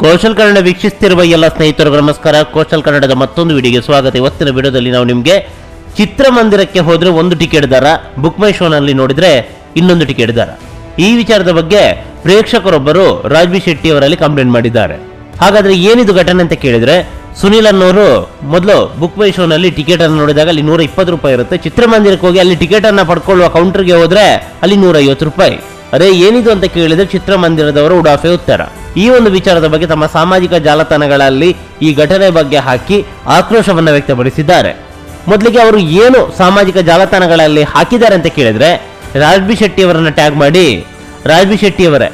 ಕೌಶಲ್ ಕನ್ನಡ ವೀಕ್ಷಿಸುತ್ತಿರುವ ಎಲ್ಲ ಸ್ನೇಹಿತರಿಗೂ ನಮಸ್ಕಾರ. ಕೌಶಲ್ ಕನ್ನಡದ ಮತ್ತೊಂದು ವಿಡಿಯೋಗೆ ಸ್ವಾಗತ. ಇವತ್ತಿನ ವಿಡಿಯೋದಲ್ಲಿ ನಾವು ನಿಮಗೆ ಚಿತ್ರಮಂದಿರಕ್ಕೆ ಹೋದ್ರೆ ಒಂದು ಟಿಕೆಟ್ ದರ, ಬುಕ್ ಮೈ ಶೋನಲ್ಲಿ ನೋಡಿದ್ರೆ ಇನ್ನೊಂದು ಟಿಕೆಟ್ ದರ, ಈ ವಿಚಾರದ ಬಗ್ಗೆ ಪ್ರೇಕ್ಷಕರೊಬ್ಬರು ರಾಜ್ಬಿ ಶೆಟ್ಟಿ ಅವರಲ್ಲಿ ಕಂಪ್ಲೇಂಟ್ ಮಾಡಿದ್ದಾರೆ. ಹಾಗಾದ್ರೆ ಏನಿದು ಘಟನೆ ಅಂತ ಕೇಳಿದ್ರೆ, ಸುನಿಲ್ ಅನ್ನೋರು ಮೊದಲು ಬುಕ್ ಮೈ ಶೋನಲ್ಲಿ ಟಿಕೆಟ್ ಅನ್ನು ನೋಡಿದಾಗ ಅಲ್ಲಿ 120 ರೂಪಾಯಿ ಇರುತ್ತೆ. ಚಿತ್ರಮಂದಿರಕ್ಕೆ ಹೋಗಿ ಅಲ್ಲಿ ಟಿಕೆಟ್ ಅನ್ನ ಪಡ್ಕೊಳ್ಳುವ ಕೌಂಟರ್ಗೆ ಹೋದ್ರೆ ಅಲ್ಲಿ 150 ರೂಪಾಯಿ. ಅರೆ ಏನಿದು ಅಂತ ಕೇಳಿದ್ರೆ ಚಿತ್ರಮಂದಿರದವರು ಉಡಾಫೆ ಉತ್ತರ. ಈ ಒಂದು ವಿಚಾರದ ಬಗ್ಗೆ ತಮ್ಮ ಸಾಮಾಜಿಕ ಜಾಲತಾಣಗಳಲ್ಲಿ ಈ ಘಟನೆ ಬಗ್ಗೆ ಹಾಕಿ ಆಕ್ರೋಶವನ್ನ ವ್ಯಕ್ತಪಡಿಸಿದ್ದಾರೆ. ಮೊದಲಿಗೆ ಅವರು ಏನು ಸಾಮಾಜಿಕ ಜಾಲತಾಣಗಳಲ್ಲಿ ಹಾಕಿದ್ದಾರೆ ಅಂತ ಕೇಳಿದ್ರೆ, ರಾಜ್ಬಿ ಶೆಟ್ಟಿ ಅವರನ್ನ ಟ್ಯಾಗ್ ಮಾಡಿ, ರಾಜ್ಬಿ ಶೆಟ್ಟಿ ಅವರೇ,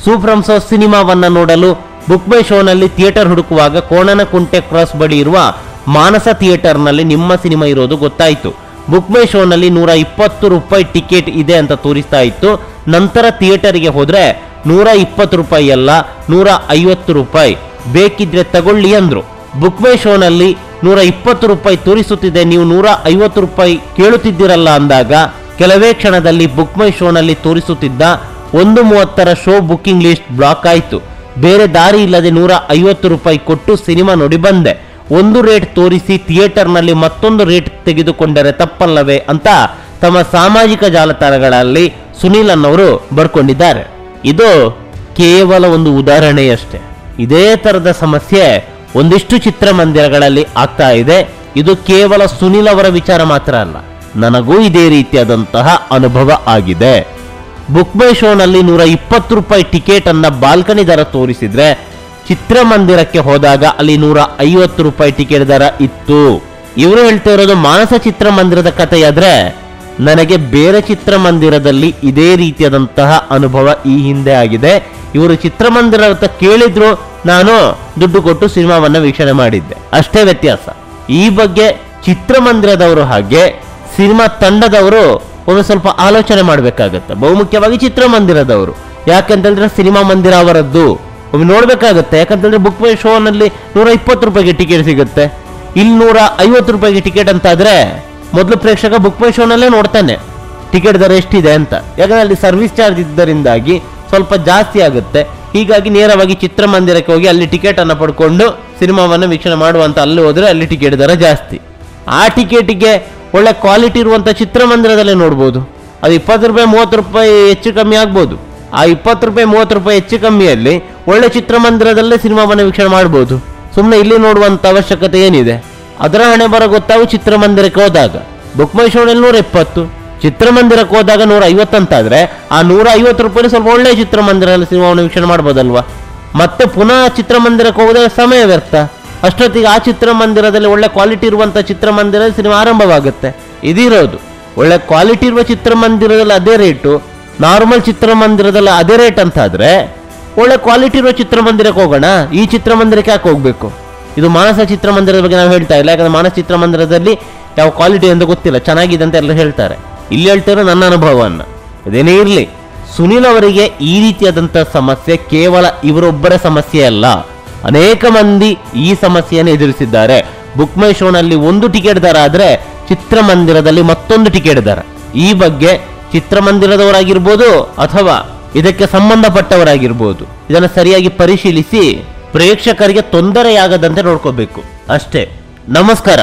ಸೂಪ್ರಂಸೋ ಸಿನಿಮಾವನ್ನ ನೋಡಲು ಬುಕ್ ಮೈ ಶೋನಲ್ಲಿ ಥಿಯೇಟರ್ ಹುಡುಕುವಾಗ ಕೋಣನಕುಂಟೆ ಕ್ರಾಸ್ ಬಳಿ ಇರುವ ಮಾನಸ ಥಿಯೇಟರ್ನಲ್ಲಿ ನಿಮ್ಮ ಸಿನಿಮಾ ಇರೋದು ಗೊತ್ತಾಯಿತು. ಬುಕ್ ಮೈ ಶೋನಲ್ಲಿ 120 ರೂಪಾಯಿ ಟಿಕೆಟ್ ಇದೆ ಅಂತ ತೋರಿಸ್ತಾ ಇತ್ತು. ನಂತರ ಥಿಯೇಟರ್ಗೆ ಹೋದ್ರೆ 120 ರೂಪಾಯಿ ಅಲ್ಲ 150 ರೂಪಾಯಿ, ಬೇಕಿದ್ರೆ ತಗೊಳ್ಳಿ ಅಂದ್ರು. ಬುಕ್ ಮೈ ಶೋನಲ್ಲಿ 120 ರೂಪಾಯಿ ತೋರಿಸುತ್ತಿದೆ, ನೀವು 150 ರೂಪಾಯಿ ಕೇಳುತ್ತಿದ್ದೀರಲ್ಲ ಅಂದಾಗ ಕೆಲವೇ ಕ್ಷಣದಲ್ಲಿ ಬುಕ್ ಮೈ ಶೋನಲ್ಲಿ ತೋರಿಸುತ್ತಿದ್ದ 1:30 ಶೋ ಬುಕ್ಕಿಂಗ್ ಲಿಸ್ಟ್ ಬ್ಲಾಕ್ ಆಯಿತು. ಬೇರೆ ದಾರಿ ಇಲ್ಲದೆ 150 ರೂಪಾಯಿ ಕೊಟ್ಟು ಸಿನಿಮಾ ನೋಡಿ ಬಂದೆ. ಒಂದು ರೇಟ್ ತೋರಿಸಿ ಥಿಯೇಟರ್ನಲ್ಲಿ ಮತ್ತೊಂದು ರೇಟ್ ತೆಗೆದುಕೊಂಡರೆ ತಪ್ಪಲ್ಲವೇ ಅಂತ ತಮ್ಮ ಸಾಮಾಜಿಕ ಜಾಲತಾಣಗಳಲ್ಲಿ ಸುನೀಲ್ ಅನ್ನವರು ಬರ್ಕೊಂಡಿದ್ದಾರೆ. ಇದು ಕೇವಲ ಒಂದು ಉದಾಹರಣೆಯಷ್ಟೇ. ಇದೇ ತರದ ಸಮಸ್ಯೆ ಒಂದಿಷ್ಟು ಚಿತ್ರಮಂದಿರಗಳಲ್ಲಿ ಆಗ್ತಾ ಇದೆ. ಇದು ಕೇವಲ ಸುನೀಲ್ ಅವರ ವಿಚಾರ ಮಾತ್ರ ಅಲ್ಲ, ನನಗೂ ಇದೇ ರೀತಿಯಾದಂತಹ ಅನುಭವ ಆಗಿದೆ. ಬುಕ್ ಮೈ ಶೋನಲ್ಲಿ 120 ರೂಪಾಯಿ ಟಿಕೆಟ್ ಅನ್ನ ಬಾಲ್ಕನಿ ದರ ತೋರಿಸಿದ್ರೆ, ಚಿತ್ರಮಂದಿರಕ್ಕೆ ಹೋದಾಗ ಅಲ್ಲಿ 150 ರೂಪಾಯಿ ಟಿಕೆಟ್ ದರ ಇತ್ತು. ಇವರು ಹೇಳ್ತಾ ಇರೋದು ಮಾನಸ ಚಿತ್ರಮಂದಿರದ ಕಥೆಯಾದ್ರೆ, ನನಗೆ ಬೇರೆ ಚಿತ್ರಮಂದಿರದಲ್ಲಿ ಇದೇ ರೀತಿಯಾದಂತಹ ಅನುಭವ ಈ ಹಿಂದೆ ಆಗಿದೆ. ಇವರು ಚಿತ್ರಮಂದಿರ ಅಂತ ಕೇಳಿದ್ರು, ನಾನು ದುಡ್ಡು ಕೊಟ್ಟು ಸಿನಿಮಾವನ್ನ ವೀಕ್ಷಣೆ ಮಾಡಿದ್ದೆ, ಅಷ್ಟೇ ವ್ಯತ್ಯಾಸ. ಈ ಬಗ್ಗೆ ಚಿತ್ರಮಂದಿರದವರು ಹಾಗೆ ಸಿನಿಮಾ ತಂಡದವರು ಒಂದು ಸ್ವಲ್ಪ ಆಲೋಚನೆ ಮಾಡಬೇಕಾಗತ್ತೆ. ಬಹುಮುಖ್ಯವಾಗಿ ಚಿತ್ರಮಂದಿರದವರು, ಯಾಕಂತಂದ್ರೆ ಸಿನಿಮಾ ಮಂದಿರ ಅವರದ್ದು, ಒಮ್ಮೆ ನೋಡ್ಬೇಕಾಗತ್ತೆ. ಯಾಕಂತಂದ್ರೆ ಬುಕ್ ಮೈ ಶೋನಲ್ಲಿ 120 ರೂಪಾಯಿಗೆ ಟಿಕೆಟ್ ಸಿಗುತ್ತೆ, ಇಲ್ಲಿ 150 ರೂಪಾಯಿಗೆ ಟಿಕೆಟ್ ಅಂತ ಆದ್ರೆ ಮೊದಲು ಪ್ರೇಕ್ಷಕ ಬುಕ್ ಮೈ ಶೋನಲ್ಲೇ ನೋಡ್ತಾನೆ ಟಿಕೆಟ್ ದರ ಎಷ್ಟಿದೆ ಅಂತ. ಯಾಕಂದ್ರೆ ಅಲ್ಲಿ ಸರ್ವಿಸ್ ಚಾರ್ಜ್ ಇದ್ದರಿಂದಾಗಿ ಸ್ವಲ್ಪ ಜಾಸ್ತಿ ಆಗುತ್ತೆ. ಹೀಗಾಗಿ ನೇರವಾಗಿ ಚಿತ್ರಮಂದಿರಕ್ಕೆ ಹೋಗಿ ಅಲ್ಲಿ ಟಿಕೆಟ್ ಅನ್ನ ಪಡ್ಕೊಂಡು ಸಿನಿಮಾವನ್ನು ವೀಕ್ಷಣೆ ಮಾಡುವಂತ ಅಲ್ಲಿ ಹೋದ್ರೆ ಅಲ್ಲಿ ಟಿಕೆಟ್ ದರ ಜಾಸ್ತಿ. ಆ ಟಿಕೆಟಿಗೆ ಒಳ್ಳೆ ಕ್ವಾಲಿಟಿ ಇರುವಂತ ಚಿತ್ರಮಂದಿರದಲ್ಲೇ ನೋಡ್ಬೋದು. ಅದು 20 ರೂಪಾಯಿ 30 ರೂಪಾಯಿ ಹೆಚ್ಚು ಕಮ್ಮಿ ಆಗ್ಬೋದು. ಆ 20 ರೂಪಾಯಿ 30 ರೂಪಾಯಿ ಹೆಚ್ಚು ಕಮ್ಮಿಯಲ್ಲಿ ಒಳ್ಳೆ ಚಿತ್ರಮಂದಿರದಲ್ಲೇ ಸಿನಿಮಾವನ್ನು ವೀಕ್ಷಣೆ ಮಾಡ್ಬೋದು. ಸುಮ್ಮನೆ ಇಲ್ಲಿ ನೋಡುವಂತ ಅವಶ್ಯಕತೆ ಏನಿದೆ? ಅದರ ಹಣೆ ಬರ ಗೊತ್ತಾವು ಚಿತ್ರಮಂದಿರಕ್ಕೆ ಹೋದಾಗ. ಬುಕ್ ಮೈ ಶೋನಲ್ಲಿ 120, ಚಿತ್ರಮಂದಿರಕ್ಕೆ ಹೋದಾಗ 150 ಅಂತಾದ್ರೆ ಆ 150 ರೂಪಾಯಿ ಸ್ವಲ್ಪ ಒಳ್ಳೆ ಚಿತ್ರಮಂದಿರದಲ್ಲಿ ಸಿನಿಮಾವನ್ನು ವೀಕ್ಷಣೆ ಮಾಡ್ಬೋದಲ್ವಾ? ಮತ್ತೆ ಪುನಃ ಚಿತ್ರಮಂದಿರಕ್ಕೆ ಹೋಗೋದ್ರೆ ಸಮಯ ವ್ಯರ್ಥ. ಅಷ್ಟೊತ್ತಿಗೆ ಆ ಚಿತ್ರಮಂದಿರದಲ್ಲಿ ಒಳ್ಳೆ ಕ್ವಾಲಿಟಿ ಇರುವಂತ ಚಿತ್ರಮಂದಿರದಲ್ಲಿ ಸಿನಿಮಾ ಆರಂಭವಾಗುತ್ತೆ. ಇದಿರೋದು ಒಳ್ಳೆ ಕ್ವಾಲಿಟಿ ಇರುವ ಚಿತ್ರಮಂದಿರದಲ್ಲಿ ಅದೇ ರೇಟು, ನಾರ್ಮಲ್ ಚಿತ್ರಮಂದಿರದಲ್ಲಿ ಅದೇ ರೇಟ್ ಅಂತಾದ್ರೆ ಒಳ್ಳೆ ಕ್ವಾಲಿಟಿ ಇರುವ ಚಿತ್ರಮಂದಿರಕ್ಕೆ ಹೋಗೋಣ, ಈ ಚಿತ್ರಮಂದಿರಕ್ಕೆ ಯಾಕೆ ಹೋಗ್ಬೇಕು? ಇದು ಮಾನಸ ಚಿತ್ರಮಂದಿರದ ಬಗ್ಗೆ ನಾವು ಹೇಳ್ತಾ ಇಲ್ಲ, ಯಾಕಂದ್ರೆ ಮಾನಸ ಚಿತ್ರಮಂದಿರದಲ್ಲಿ ಯಾವ ಕ್ವಾಲಿಟಿ ಅಂತ ಗೊತ್ತಿಲ್ಲ, ಚೆನ್ನಾಗಿದೆ ಅಂತ ಎಲ್ಲ ಹೇಳ್ತಾರೆ. ಇಲ್ಲಿ ಹೇಳ್ತಾರೆ ನನ್ನ ಅನುಭವವನ್ನು. ಅದೇನೇ ಇರಲಿ, ಸುನೀಲ್ ಅವರಿಗೆ ಈ ರೀತಿಯಾದಂಥ ಸಮಸ್ಯೆ ಕೇವಲ ಇವರೊಬ್ಬರ ಸಮಸ್ಯೆ ಅಲ್ಲ, ಅನೇಕ ಮಂದಿ ಈ ಸಮಸ್ಯೆಯನ್ನು ಎದುರಿಸಿದ್ದಾರೆ. ಬುಕ್ ಮೈ ಶೋನಲ್ಲಿ ಒಂದು ಟಿಕೆಟ್ ದರ ಆದ್ರೆ ಚಿತ್ರಮಂದಿರದಲ್ಲಿ ಮತ್ತೊಂದು ಟಿಕೆಟ್ ದರ. ಈ ಬಗ್ಗೆ ಚಿತ್ರಮಂದಿರದವರಾಗಿರ್ಬೋದು ಅಥವಾ ಇದಕ್ಕೆ ಸಂಬಂಧಪಟ್ಟವರಾಗಿರ್ಬೋದು, ಇದನ್ನು ಸರಿಯಾಗಿ ಪರಿಶೀಲಿಸಿ ಪ್ರೇಕ್ಷಕರಿಗೆ ತೊಂದರೆಯಾಗದಂತೆ ನೋಡ್ಕೋಬೇಕು ಅಷ್ಟೇ. ನಮಸ್ಕಾರ.